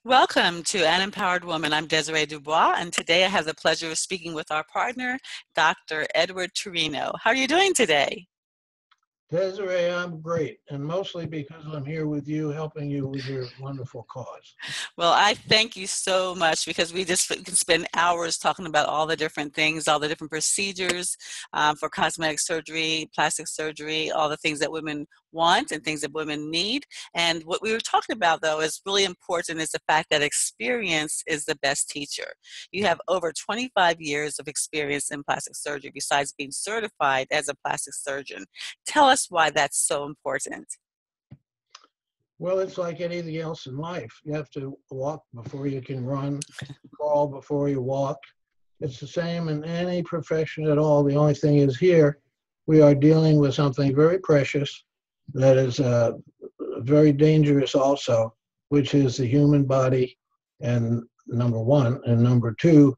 Welcome to An Empowered Woman. I'm Desiree Dubois, and today I have the pleasure of speaking with our partner, Dr. Edward Terino. How are you doing today? Desiree, I'm great, and mostly because I'm here with you, helping you with your wonderful cause. Well, I thank you so much because we can spend hours talking about all the different things, all the different procedures for cosmetic surgery, plastic surgery, all the things that women want and things that women need. And what we were talking about, though, is really important is the fact that experience is the best teacher. You have over 25 years of experience in plastic surgery besides being certified as a plastic surgeon. Tell us why that's so important. Well, it's like anything else in life. You have to walk before you can run, crawl before you walk. It's the same in any profession at all. The only thing is here, we are dealing with something very precious that is very dangerous also, which is the human body, and number one. And number two,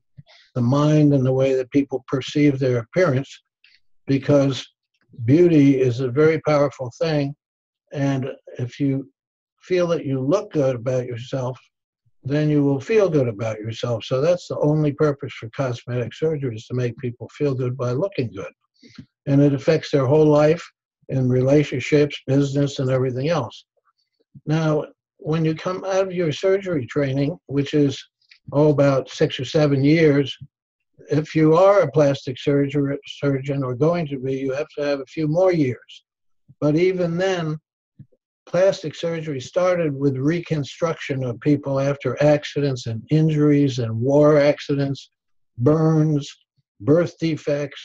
the mind and the way that people perceive their appearance, because beauty is a very powerful thing. And if you feel that you look good about yourself, then you will feel good about yourself. So that's the only purpose for cosmetic surgery, is to make people feel good by looking good. And it affects their whole life in relationships, business, and everything else. Now, when you come out of your surgery training, which is about 6 or 7 years, if you are a plastic surgeon or going to be, you have to have a few more years. But even then, plastic surgery started with reconstruction of people after accidents and injuries and war accidents, burns, birth defects,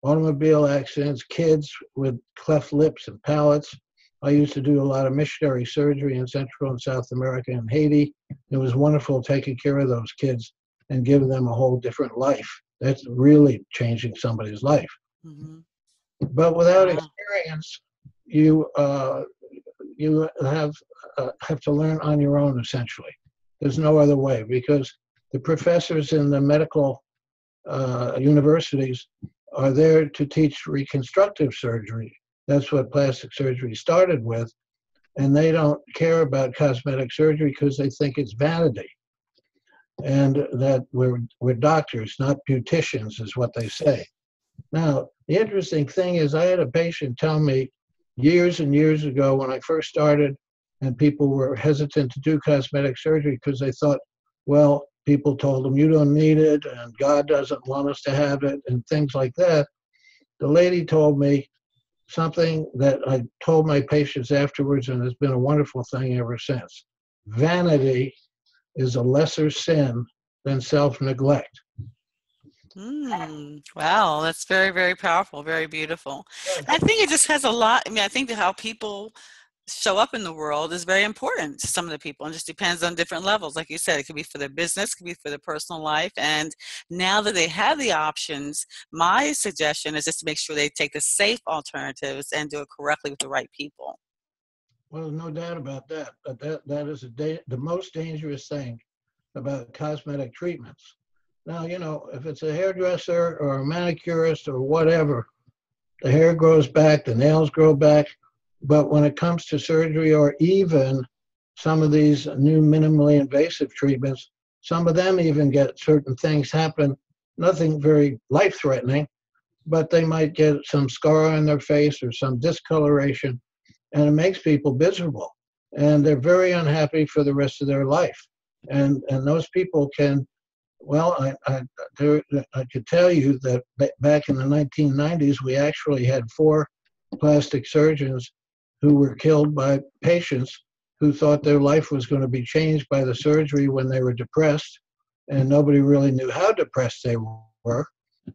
automobile accidents, kids with cleft lips and palates. I used to do a lot of missionary surgery in Central and South America and Haiti. It was wonderful taking care of those kids and giving them a whole different life. That's really changing somebody's life. Mm-hmm. But without Wow. experience, you have to learn on your own, essentially. There's no other way, because the professors in the medical universities are there to teach reconstructive surgery. That's what plastic surgery started with, and they don't care about cosmetic surgery because they think it's vanity, and that we're doctors, not beauticians, is what they say. Now, the interesting thing is, I had a patient tell me years and years ago when I first started, and people were hesitant to do cosmetic surgery because they thought, well, people told them you don't need it and God doesn't want us to have it and things like that. The lady told me something that I told my patients afterwards, and it's been a wonderful thing ever since. Vanity is a lesser sin than self-neglect. Wow, that's very, very powerful, very beautiful. I think it just has a lot. I mean, I think that how people show up in the world is very important to some of the people, and just depends on different levels. Like you said, it could be for their business, it could be for their personal life. And now that they have the options, my suggestion is just to make sure they take the safe alternatives and do it correctly with the right people. Well, no doubt about that. But that is the most dangerous thing about cosmetic treatments. Now, if it's a hairdresser or a manicurist or whatever, the hair grows back, the nails grow back. But when it comes to surgery, or even some of these new minimally invasive treatments, some of them even get certain things happen, nothing very life-threatening, but they might get some scar on their face or some discoloration, and it makes people miserable. And they're very unhappy for the rest of their life. And those people can, well, I could tell you that back in the 1990s, we actually had 4 plastic surgeons who were killed by patients who thought their life was going to be changed by the surgery when they were depressed, and nobody really knew how depressed they were.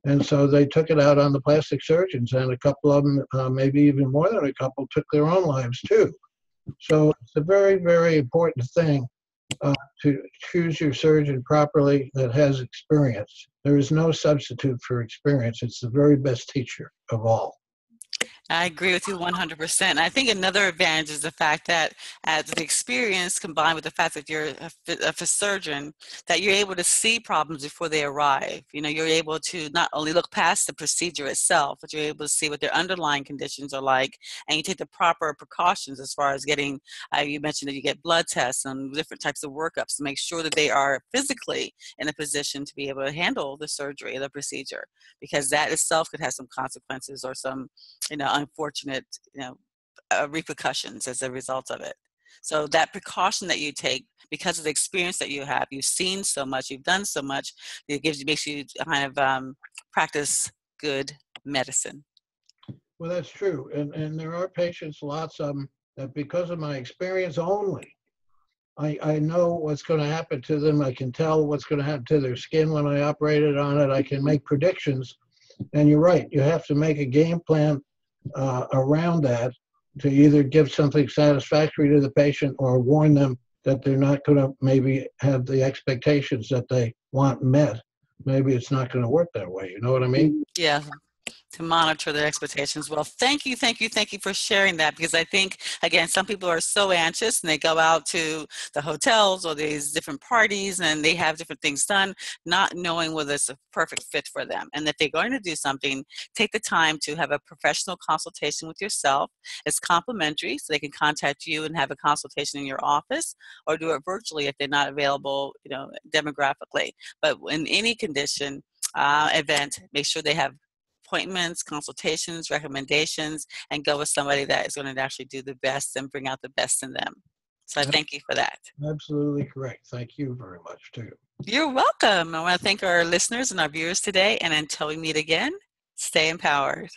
And so they took it out on the plastic surgeons, and a couple of them, maybe even more than a couple, took their own lives too. So it's a very, very important thing to choose your surgeon properly that has experience. There is no substitute for experience. It's the very best teacher of all. I agree with you 100%. I think another advantage is the fact that as the experience combined with the fact that you're a surgeon, that you're able to see problems before they arrive. You know, you're able to not only look past the procedure itself, but you're able to see what their underlying conditions are like, and you take the proper precautions as far as getting, you mentioned that you get blood tests and different types of workups to make sure that they are physically in a position to be able to handle the surgery, the procedure, because that itself could have some consequences or some, unfortunate, repercussions as a result of it. So that precaution that you take because of the experience that you have, you've seen so much, you've done so much, it makes you kind of practice good medicine. Well, that's true. And there are patients, lots of them, that because of my experience only, I know what's going to happen to them. I can tell what's going to happen to their skin when I operated on it. I can make predictions. And you're right, you have to make a game plan around that to either give something satisfactory to the patient or warn them that they're not going to maybe have the expectations that they want met. Maybe it's not going to work that way. You know what I mean? Yeah, to monitor their expectations. Well, thank you, thank you, thank you for sharing that, because I think, again, some people are so anxious and they go out to the hotels or these different parties and they have different things done, not knowing whether it's a perfect fit for them. And if they're going to do something, take the time to have a professional consultation with yourself. It's complimentary, so they can contact you and have a consultation in your office, or do it virtually if they're not available, demographically. But in any condition, event, make sure they have appointments, consultations, recommendations, and go with somebody that is going to actually do the best and bring out the best in them. So I thank you for that. Absolutely correct. Thank you very much, too. You're welcome. I want to thank our listeners and our viewers today. And until we meet again, stay empowered.